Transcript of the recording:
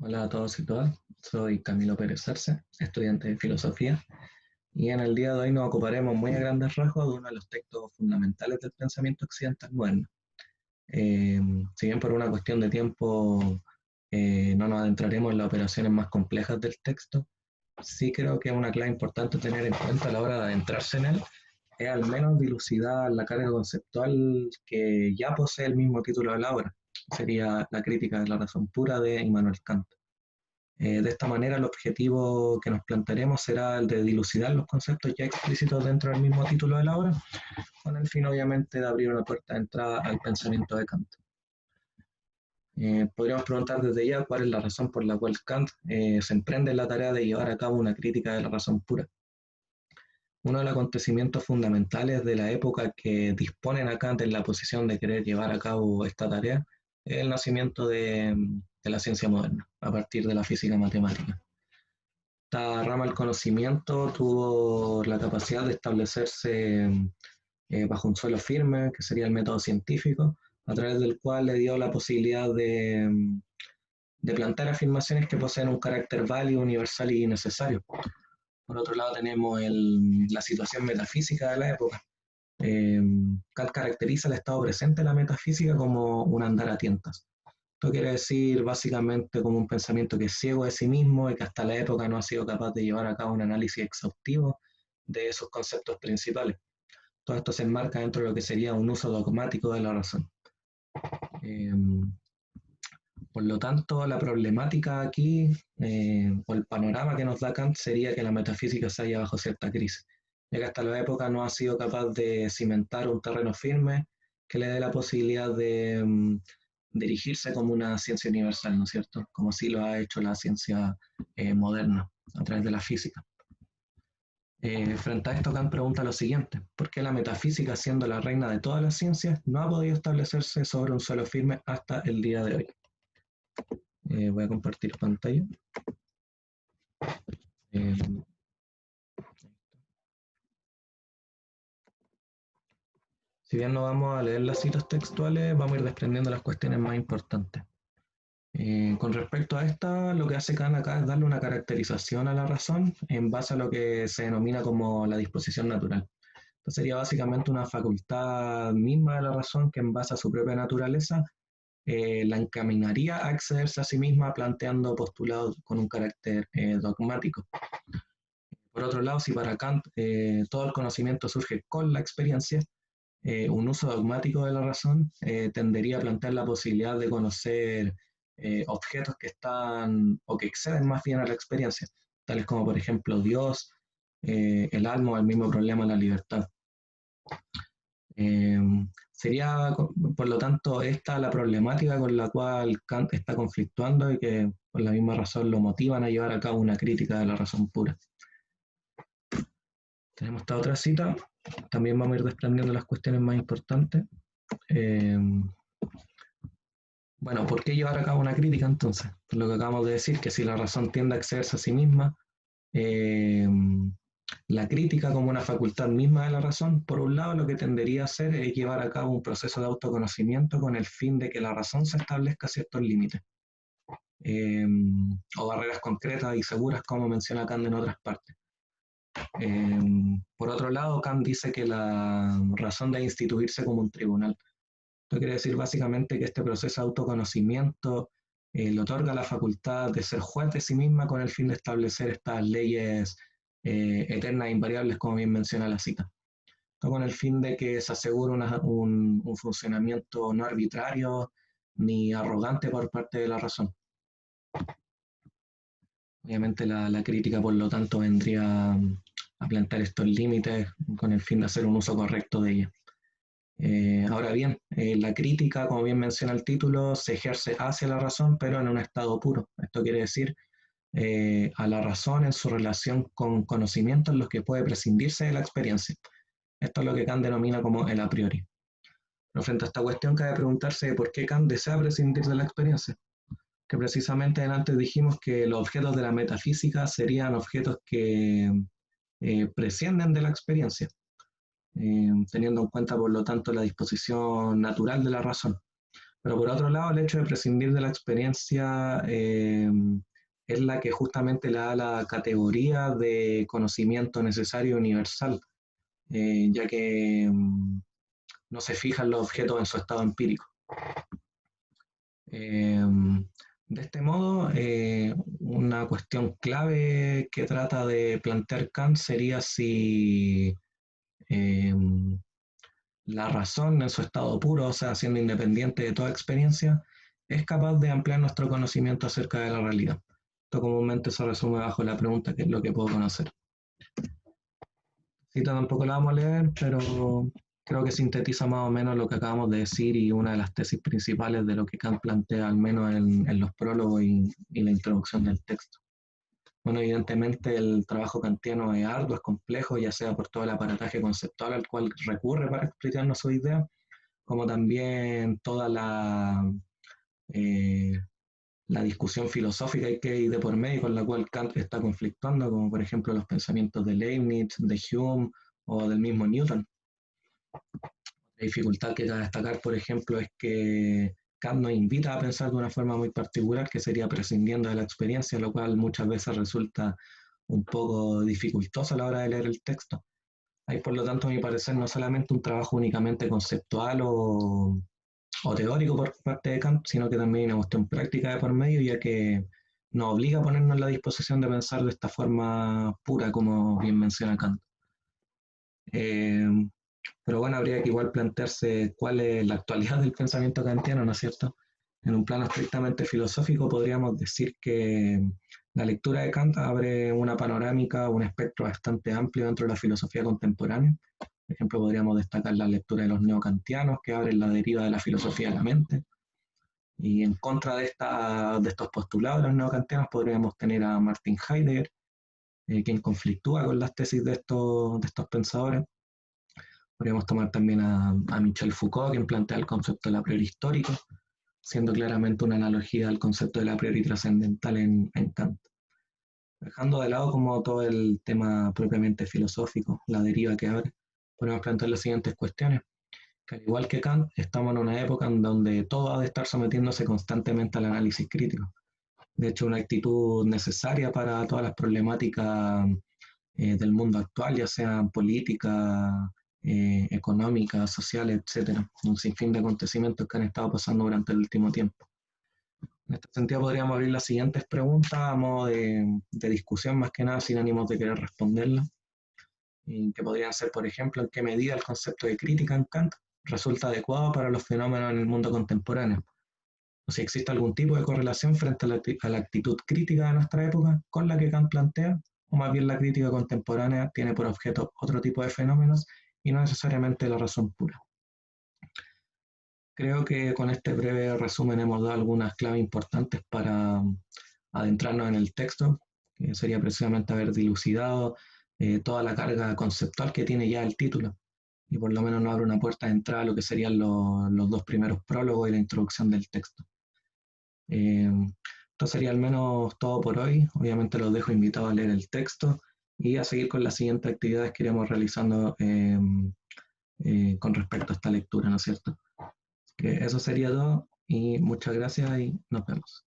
Hola a todos y todas, soy Camilo Pérez Arce, estudiante de Filosofía, y en el día de hoy nos ocuparemos muy a grandes rasgos de uno de los textos fundamentales del pensamiento occidental moderno. Si bien por una cuestión de tiempo no nos adentraremos en las operaciones más complejas del texto, sí creo que es una clave importante tener en cuenta a la hora de adentrarse en él, es al menos dilucidar la carga conceptual que ya posee el mismo título de la obra. Sería La crítica de la razón pura de Immanuel Kant. De esta manera, el objetivo que nos plantearemos será el de dilucidar los conceptos ya explícitos dentro del mismo título de la obra, con el fin, obviamente, de abrir una puerta de entrada al pensamiento de Kant. Podríamos preguntar desde ya cuál es la razón por la cual Kant se emprende en la tarea de llevar a cabo una crítica de la razón pura. Uno de los acontecimientos fundamentales de la época que disponen a Kant en la posición de querer llevar a cabo esta tarea es el nacimiento de la ciencia moderna, a partir de la física matemática. Esta rama del conocimiento tuvo la capacidad de establecerse bajo un suelo firme, que sería el método científico, a través del cual le dio la posibilidad de plantear afirmaciones que poseen un carácter válido, universal y necesario. Por otro lado, tenemos la situación metafísica de la época. Kant caracteriza el estado presente de la metafísica como un andar a tientas. Esto quiere decir básicamente como un pensamiento que es ciego de sí mismo y que hasta la época no ha sido capaz de llevar a cabo un análisis exhaustivo de esos conceptos principales. Todo esto se enmarca dentro de lo que sería un uso dogmático de la razón. Eh, por lo tanto, la problemática aquí, o el panorama que nos da Kant, sería que la metafísica se halla bajo cierta crisis, ya que hasta la época no ha sido capaz de cimentar un terreno firme que le dé la posibilidad de dirigirse como una ciencia universal, ¿no es cierto? Como sí lo ha hecho la ciencia moderna a través de la física. Frente a esto, Kant pregunta lo siguiente: ¿por qué la metafísica, siendo la reina de todas las ciencias, no ha podido establecerse sobre un suelo firme hasta el día de hoy? Voy a compartir pantalla. Eh, si bien no vamos a leer las citas textuales, vamos a ir desprendiendo las cuestiones más importantes. Con respecto a esta, lo que hace Kant acá es darle una caracterización a la razón en base a lo que se denomina como la disposición natural. Esto sería básicamente una facultad misma de la razón que en base a su propia naturaleza la encaminaría a accederse a sí misma planteando postulados con un carácter dogmático. Por otro lado, si para Kant todo el conocimiento surge con la experiencia, un uso dogmático de la razón tendería a plantear la posibilidad de conocer objetos que están o que exceden más bien a la experiencia, tales como por ejemplo Dios, el alma o el mismo problema, la libertad. Eh, sería, por lo tanto, esta la problemática con la cual Kant está conflictuando y que por la misma razón lo motivan a llevar a cabo una crítica de la razón pura. Tenemos esta otra cita, también vamos a ir desprendiendo las cuestiones más importantes. Eh, bueno, ¿por qué llevar a cabo una crítica entonces? Por lo que acabamos de decir, que si la razón tiende a excederse a sí misma, eh, la crítica como una facultad misma de la razón, por un lado, lo que tendería a hacer es llevar a cabo un proceso de autoconocimiento con el fin de que la razón se establezca ciertos límites eh, o barreras concretas y seguras, como menciona Kant en otras partes. Por otro lado, Kant dice que la razón debe instituirse como un tribunal. Esto quiere decir básicamente que este proceso de autoconocimiento le otorga la facultad de ser juez de sí misma con el fin de establecer estas leyes eternas e invariables, como bien menciona la cita. Esto con el fin de que se asegure un funcionamiento no arbitrario ni arrogante por parte de la razón. Obviamente la crítica, por lo tanto, vendría a plantear estos límites con el fin de hacer un uso correcto de ella. Ahora bien, la crítica, como bien menciona el título, se ejerce hacia la razón, pero en un estado puro. Esto quiere decir a la razón en su relación con conocimientos en los que puede prescindirse de la experiencia. Esto es lo que Kant denomina como el a priori. Pero frente a esta cuestión, cabe preguntarse por qué Kant desea prescindir de la experiencia. Que precisamente antes dijimos que los objetos de la metafísica serían objetos que prescienden de la experiencia, teniendo en cuenta, por lo tanto, la disposición natural de la razón. Pero por otro lado, el hecho de prescindir de la experiencia es la que justamente le da la categoría de conocimiento necesario universal, ya que no se fijan los objetos en su estado empírico. Eh, de este modo, una cuestión clave que trata de plantear Kant sería si eh, la razón en su estado puro, o sea, siendo independiente de toda experiencia, es capaz de ampliar nuestro conocimiento acerca de la realidad. Esto comúnmente se resume bajo la pregunta ¿qué es lo que puedo conocer? Cita tampoco la vamos a leer, pero creo que sintetiza más o menos lo que acabamos de decir y una de las tesis principales de lo que Kant plantea, al menos en los prólogos y la introducción del texto. Bueno, evidentemente el trabajo kantiano es arduo, es complejo, ya sea por todo el aparataje conceptual al cual recurre para explicarnos su idea, como también toda eh, la discusión filosófica que hay de por medio con la cual Kant está conflictuando, como por ejemplo los pensamientos de Leibniz, de Hume o del mismo Newton. La dificultad que cabe destacar, por ejemplo, es que Kant nos invita a pensar de una forma muy particular, que sería prescindiendo de la experiencia, lo cual muchas veces resulta un poco dificultoso a la hora de leer el texto. Hay, por lo tanto, a mi parecer, no solamente un trabajo únicamente conceptual o teórico por parte de Kant, sino que también una cuestión práctica de por medio, ya que nos obliga a ponernos en la disposición de pensar de esta forma pura, como bien menciona Kant. Eh, pero bueno, habría que igual plantearse cuál es la actualidad del pensamiento kantiano, ¿no es cierto? En un plano estrictamente filosófico podríamos decir que la lectura de Kant abre una panorámica, un espectro bastante amplio dentro de la filosofía contemporánea. Por ejemplo, podríamos destacar la lectura de los neokantianos, que abren la deriva de la filosofía de la mente. Y en contra de estos postulados de los neokantianos podríamos tener a Martin Heidegger, quien conflictúa con las tesis de estos pensadores. Podríamos tomar también a Michel Foucault, quien plantea el concepto del a priori histórico, siendo claramente una analogía al concepto del a priori trascendental en Kant. Dejando de lado como todo el tema propiamente filosófico, la deriva que abre, podemos plantear las siguientes cuestiones. Que al igual que Kant, estamos en una época en donde todo ha de estar sometiéndose constantemente al análisis crítico. De hecho, una actitud necesaria para todas las problemáticas del mundo actual, ya sean política, económica, social, etcétera. Un sinfín de acontecimientos que han estado pasando durante el último tiempo. En este sentido, podríamos abrir las siguientes preguntas a modo de discusión, más que nada, sin ánimos de querer responderlas. Y que podrían ser, por ejemplo, en qué medida el concepto de crítica en Kant resulta adecuado para los fenómenos en el mundo contemporáneo, o si existe algún tipo de correlación frente a la actitud crítica de nuestra época con la que Kant plantea, o más bien la crítica contemporánea tiene por objeto otro tipo de fenómenos y no necesariamente la razón pura. Creo que con este breve resumen hemos dado algunas claves importantes para adentrarnos en el texto, que sería precisamente haber dilucidado toda la carga conceptual que tiene ya el título, y por lo menos nos abre una puerta de entrada a lo que serían los dos primeros prólogos y la introducción del texto. Esto sería al menos todo por hoy. Obviamente los dejo invitados a leer el texto y a seguir con las siguientes actividades que iremos realizando con respecto a esta lectura, ¿no es cierto? Que eso sería todo y muchas gracias y nos vemos.